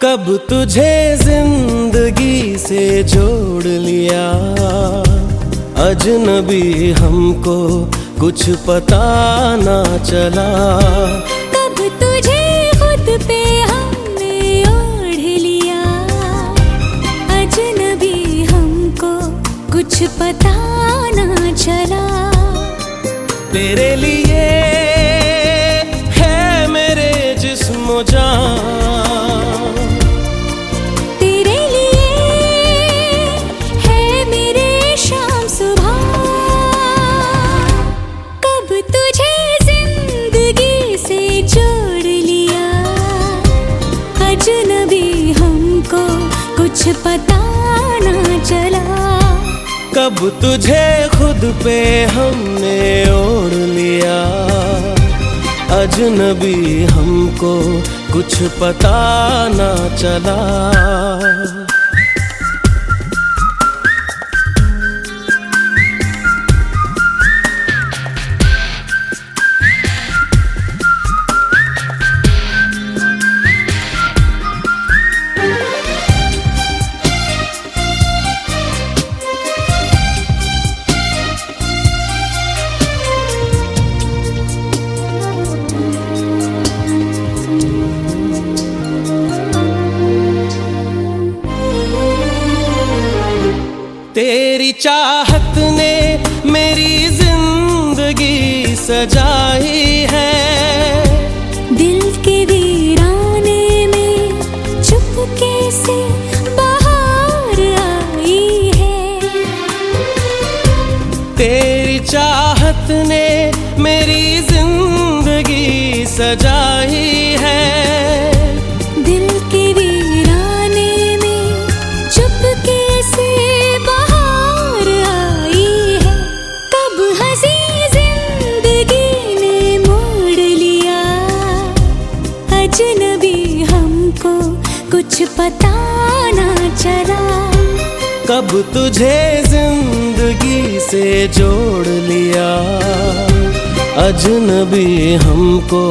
कब तुझे जिंदगी से जोड़ लिया, अजनबी हमको कुछ पता ना चला। कब तुझे खुद पे हमने ओढ़ लिया, अजनबी हमको कुछ पता ना चला। तेरे लिए है मेरे जिस्म जान, तेरे लिए है मेरे शाम सुबह। कब तुझे जिंदगी से जोड़ लिया, अजनबी हमको कुछ पता ना चला। कब तुझे खुद पे हमने ओढ़ लिया, अजनबी हमको कुछ पता ना चला। तेरी चाहत ने मेरी जिंदगी सजाई है, दिल के वीराने में चुपके से बाहर आई है। तेरी चाहत ने मेरी जिंदगी सजाई है, दिल के वीराने में चुपके से बाहर आई है। कब हंसी जिंदगी ने मोड़ लिया, अजनबी हमको कुछ पता ना चला। कब तुझे जिंदगी से जोड़ लिया, अजनबी हमको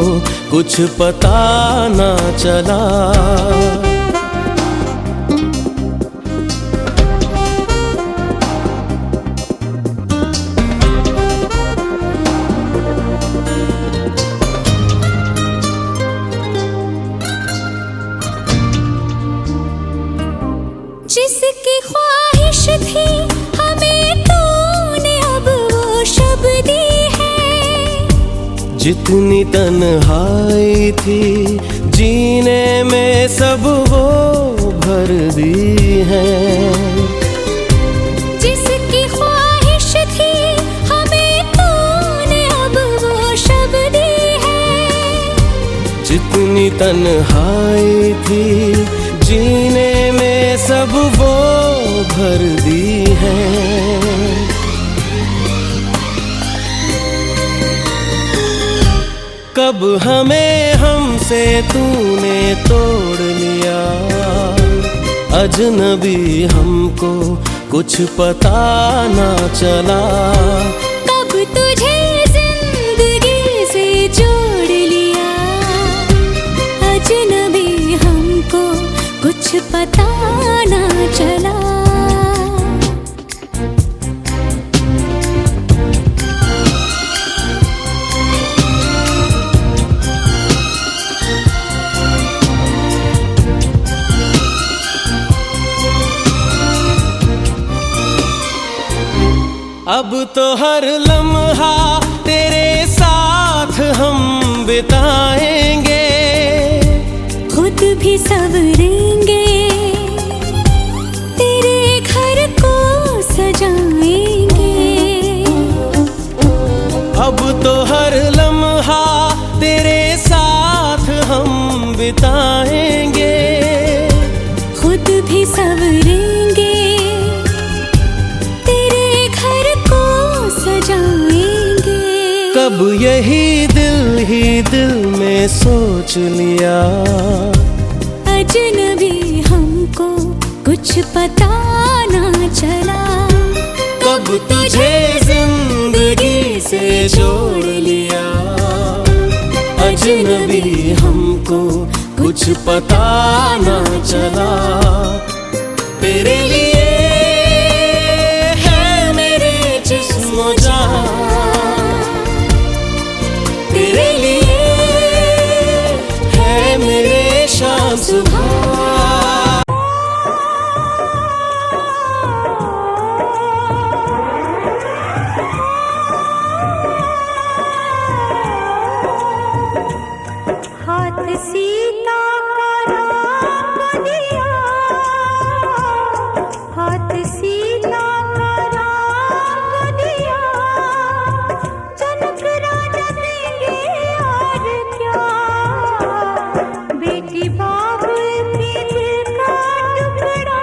कुछ पता ना चला। जिसकी ख्वाहिश थी हमें तूने अब वो शब दी है, जितनी तन्हाई थी जीने में सब वो भर दी है। जिसकी ख्वाहिश थी हमें तूने अब वो शब दी है, जितनी तन्हाई थी जीने में सब वो भर दी है। कब हमें हमसे तूने तोड़ लिया, अजनबी हमको कुछ पता ना चला। कब तुझे जिंदगी से जोड़ लिया, अजनबी हमको कुछ पता ना चला। अब तो हर लम्हा तेरे साथ हम बिताएंगे, खुद भी संवरेंगे, तेरे घर को सजाएंगे। अब तो हर लम्हा तेरे साथ हम बिताएंगे, खुद भी संवरेंगे, तेरे घर को सजाएंगे। कब यही दिल में सोच लिया, अजनबी हमको कुछ पता ना चला। कब तुझे जिंदगी से जोड़ लिया, अजनबी हमको कुछ पता ना चला। तेरे लिए है मेरे जिस्म जान, तेरे लिए है मेरे शाम सुबह। हाथ सीता का राम दिया, हाथ सीता का राम दिया, जनक राजा देंगे और क्या। बेटी बाबुल के दिल का टुकड़ा,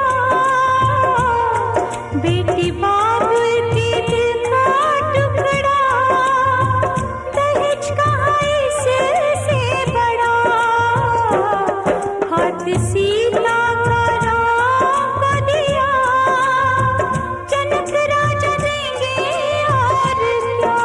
बेटी बाबुल के दिल का टुकड़ा, दहेज कहाँ इससे बड़ा। हाथ सीता का राम को दिया, जनक राजा देंगे और क्या।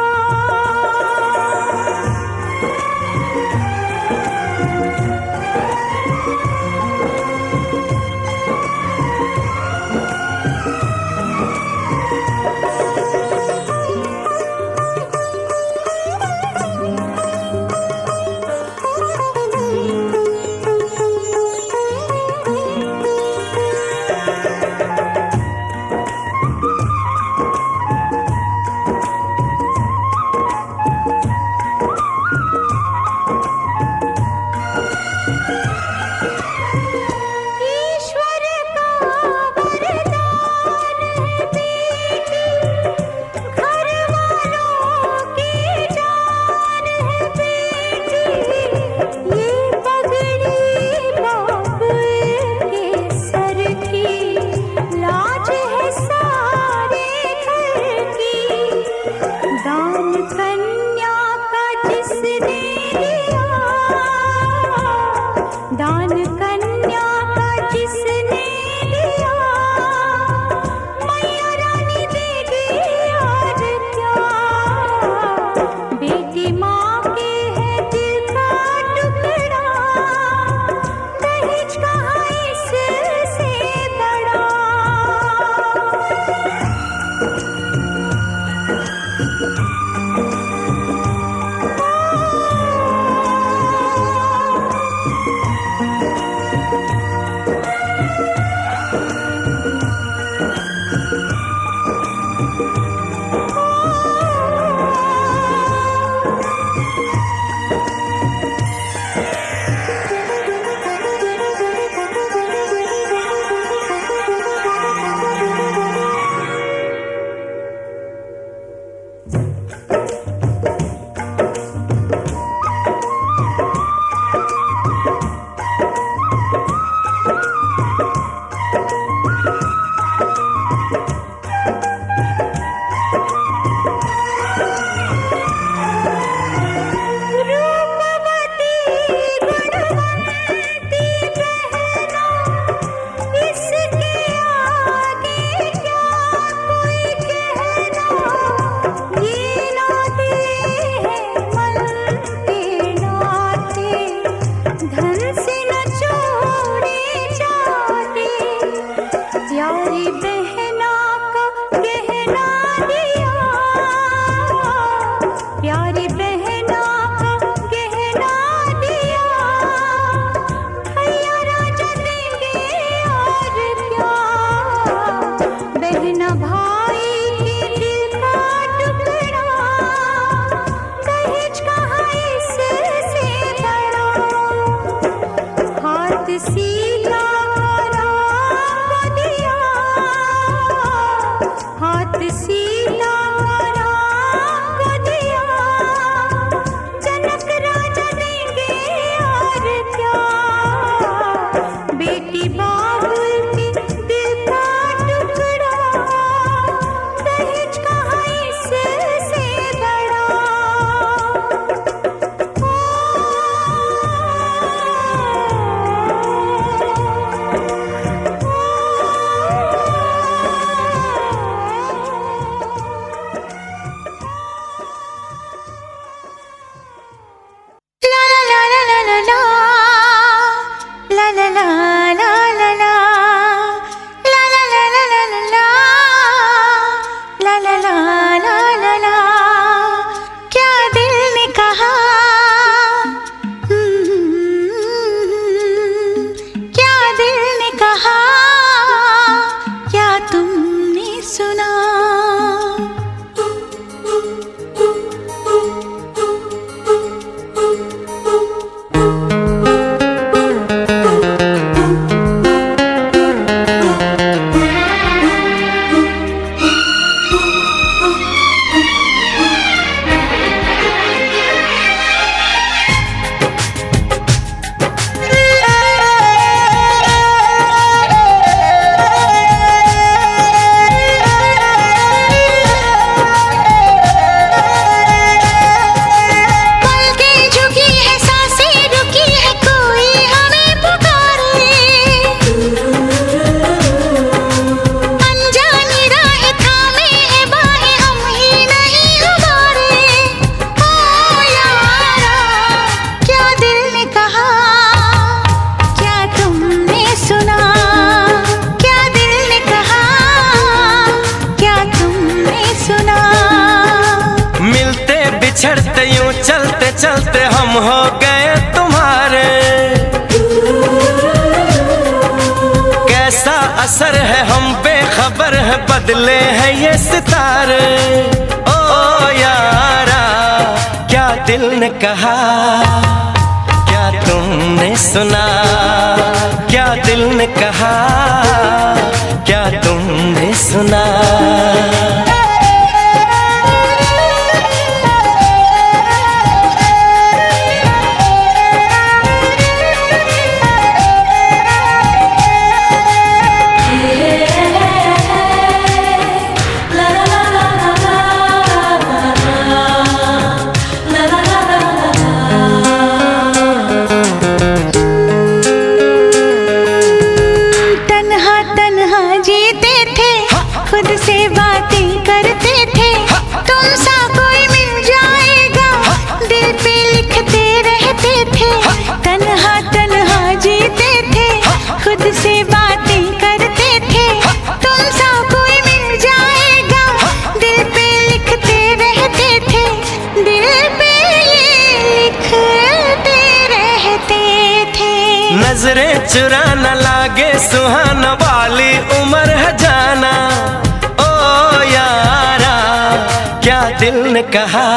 ईश्वर का वरदान है बेटी, घर वालों की जान है बेटी। ये पगड़ी बाबुल के सर की, लाज है सारे घर की। दान कन्या का जिसने लिया, दान कन्या का जिसने लिया, मैया रानी देगी और क्या। बेटी माँ के है दिल का टुकड़ा, दहेज कहाँ इससे बड़ा। रूपवती गुणवंती बहना, इसके आगे क्या कोई कहना। ये नाते हैं मन के नाते, धन से न जोड़े जाते। प्यारी बहना का गहना दिया, प्यारी बहना का गहना दिया, भैया राजा देंगे और क्या। बहना भाई के दिल का टुकड़ा, दहेज कहाँ इससे बड़ा। हाथ सीता का राम को दिया, हाथ सीता का राम को दिया, जनक राजा देंगे और क्या। बेटी बाबुल के दिल का टुकड़ा, दहेज कहाँ इससे बड़ा। ला ला ला ला ला ला। ला ला ला ला ला ला ला ला ला ला ला ला ला ला ला ला। क्या दिल ने कहा, क्या दिल ने कहा, क्या तुमने सुना। बिछड़ते यूं चलते चलते हम हो गए तुम्हारे। कैसा असर है हम बेखबर है, बदले हैं ये सितारे। ओ यारा क्या दिल ने कहा, क्या तुमने सुना। क्या दिल ने कहा, क्या तुमने सुना। खुद से बातें करते थे, तुम सा कोई मिल जाएगा, दिल पे लिखते रहते थे। तन्हा तन्हा जीते थे, खुद से बातें करते थे, तुम सा कोई मिल जाएगा, दिल पे लिखते रहते थे। दिल पे ये लिखते रहते थे। नजरें चुरा न लागे सुहाना वाली उम्र है जाना। क्या दिल ने कहा,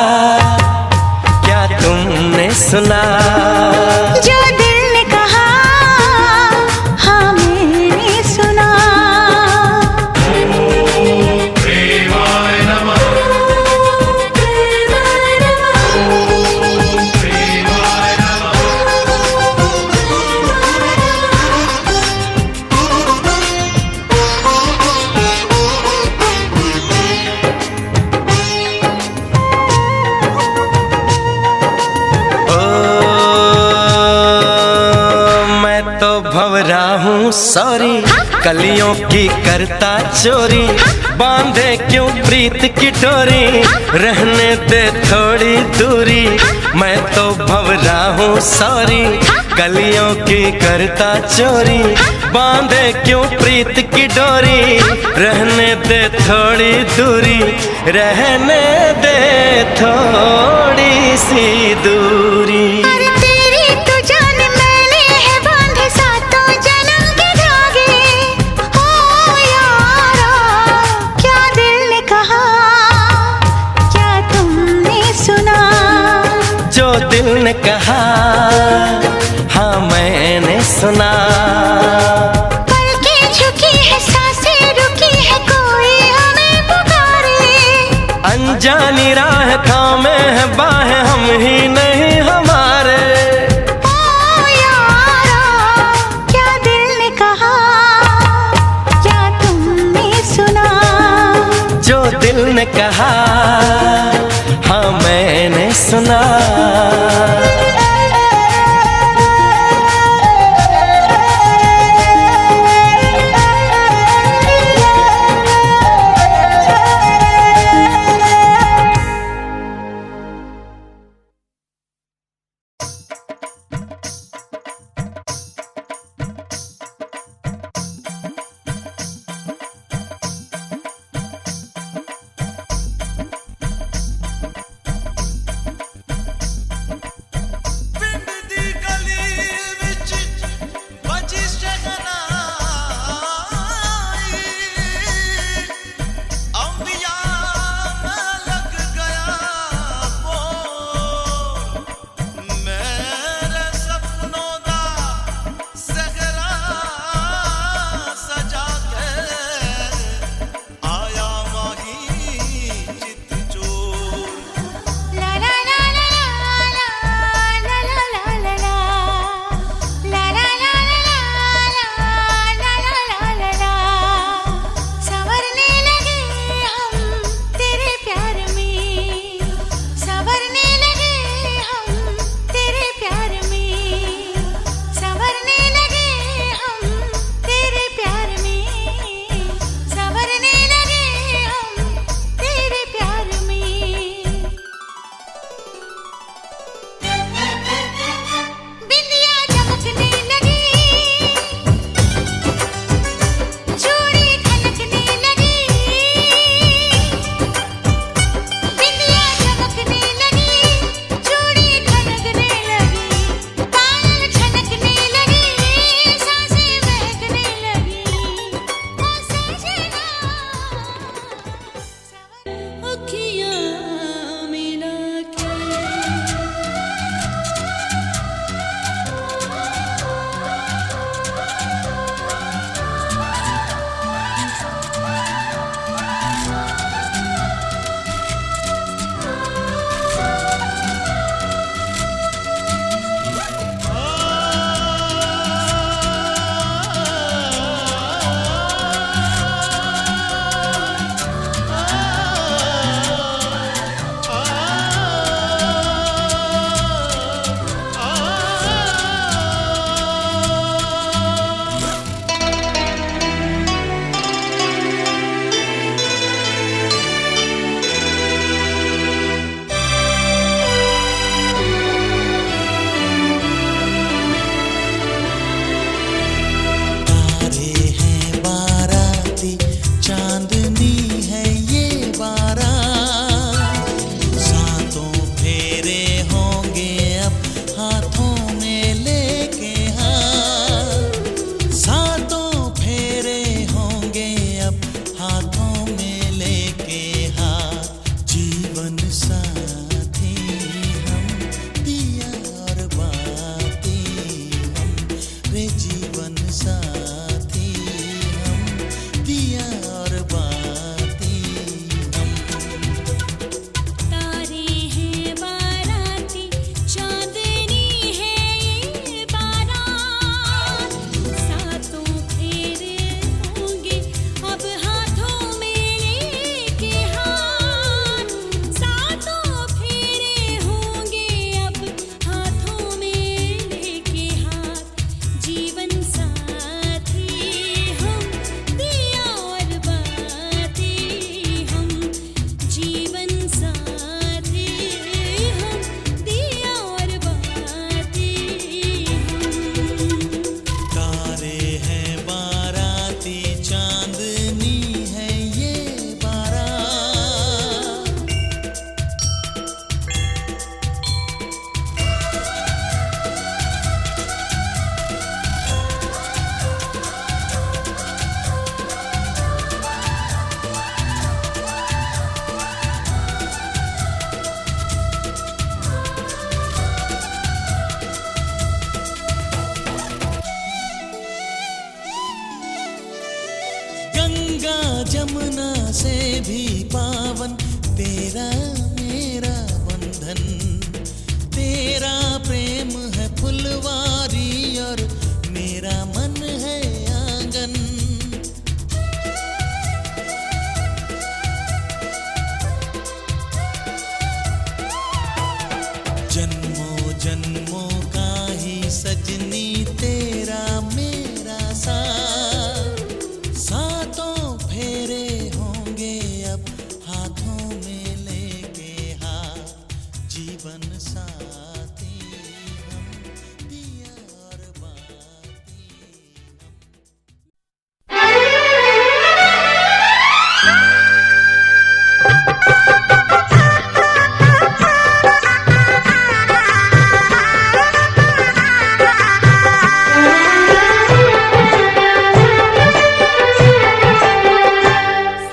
क्या तुमने सुना। जो दिल ने कहा, हाँ मैंने सुना। प्रेमाय नमः, प्रेमाय नमः, प्रेमाय नमः। भंवरा हूँ सॉरी, कलियों की करता चोरी। बांधे क्यों प्रीत की डोरी, रहने दे थोड़ी दूरी। मैं तो भंवरा हूँ सॉरी, कलियों की करता चोरी। बांधे क्यों प्रीत की डोरी, रहने दे थोड़ी दूरी। रहने दे थोड़ी सी दूरी। दिल ने कहा, हाँ मैंने सुना। पलकें झुकी है, सांसें रुकी है, कोई हमें पुकारे। अनजानी राह थामे है बाहें, हम ही नहीं हमारे। ओ यारा क्या दिल ने कहा, क्या तुमने सुना। जो दिल ने कहा, हाँ मैंने सुना। रे जीवन साथी हम, दिया और बाती हम। तारे हैं बाराती, चांदनी है ये बारात, सातों फेरे होंगे अब हाथों में लेके हाथ, सातों फेरे होंगे अब हाथों में लेके हाथ, जीवन साथी हम, दिया और बाती हम, जीवन साथी हम, दिया और बाती हम। तारे हैं बाराती, चांदनी है ये बारात। गंगा जमुना से भी पावन तेरा मेरा बंधन, तेरा प्रेम है फुलवारी और मेरा मन है आंगन। जन्मों जन्मों का ही सजनी तेरा मेरा साथ, सातों फेरे होंगे अब हाथों में लेके हाथ, जीवन साथी हम, दिया और बाती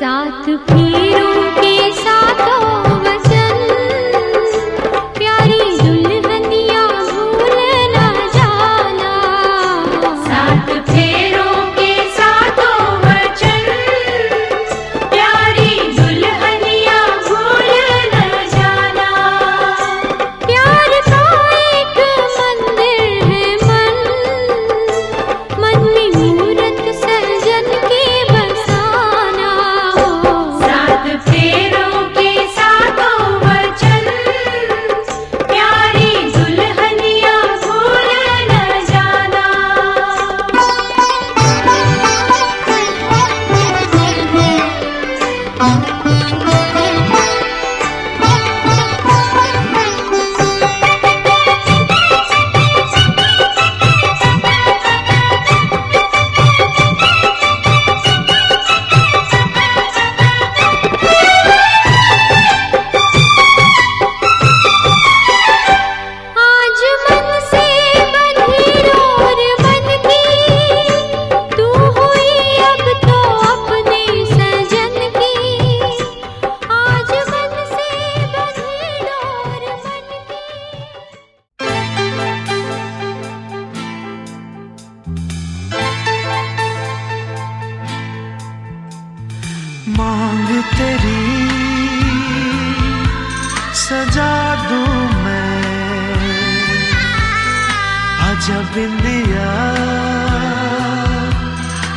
सात फेरों के सातों वचन, प्यारी दुल्हनिया भूल न जाना। सात फेरों के सातों वचन, प्यारी दुल्हनिया भूल न जाना। प्यार का एक मंदिर है मन, मन में मूरत सजन के बसाना हो। सात फेरों के सातों वचन, प्यारी दुल्हनिया भूल न जाना। आज मन से बंधी डोर मन की, तू हुई अब तो अपने सजन की। आज मन से बंधी डोर मन मांग तेरी सजा दूं मैं, आजा बिंदिया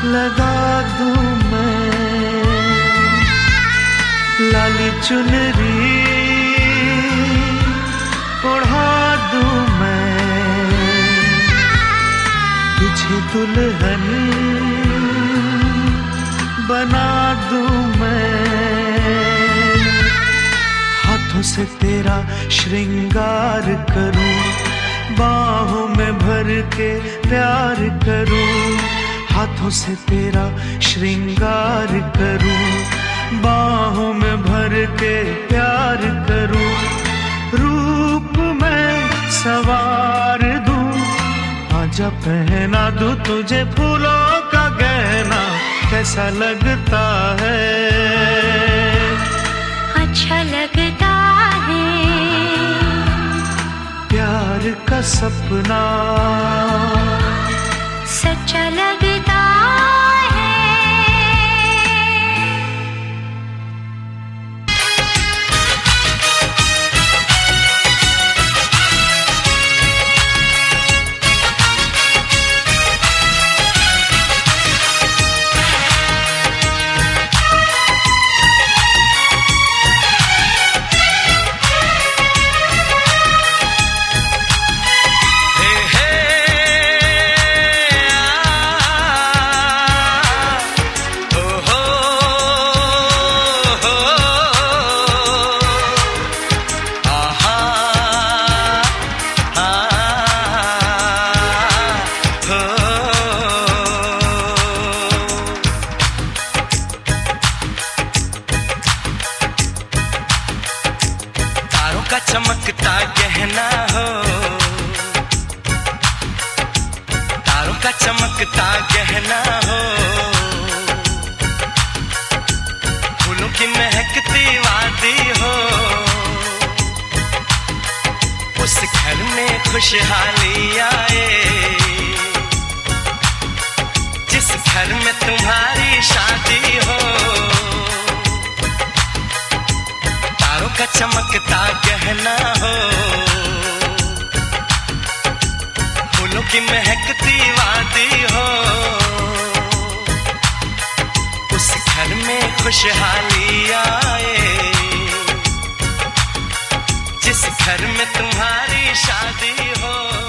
लगा दूं मैं, लाली चुनरी ओढ़ा दूं मैं, तुझे दुल्हन बना दूं मैं। हाथों से तेरा श्रृंगार करूं, बाहों में भर के प्यार करूं। हाथों से तेरा श्रृंगार करूं, बाहों में भर के प्यार करूं। रूप में सवार दूं, आजा पहना दूं तुझे फूलों का गहना। कैसा लगता है, अच्छा लगता है। प्यार का सपना का चमकता गहना हो, फूलों की महकती वादी हो, उस घर में खुशहाली आए जिस घर में तुम्हारी शादी हो। तारों का चमकता गहना हो, फूलों की महकती वादी हो, उस घर में खुशहाली आए जिस घर में तुम्हारी शादी हो।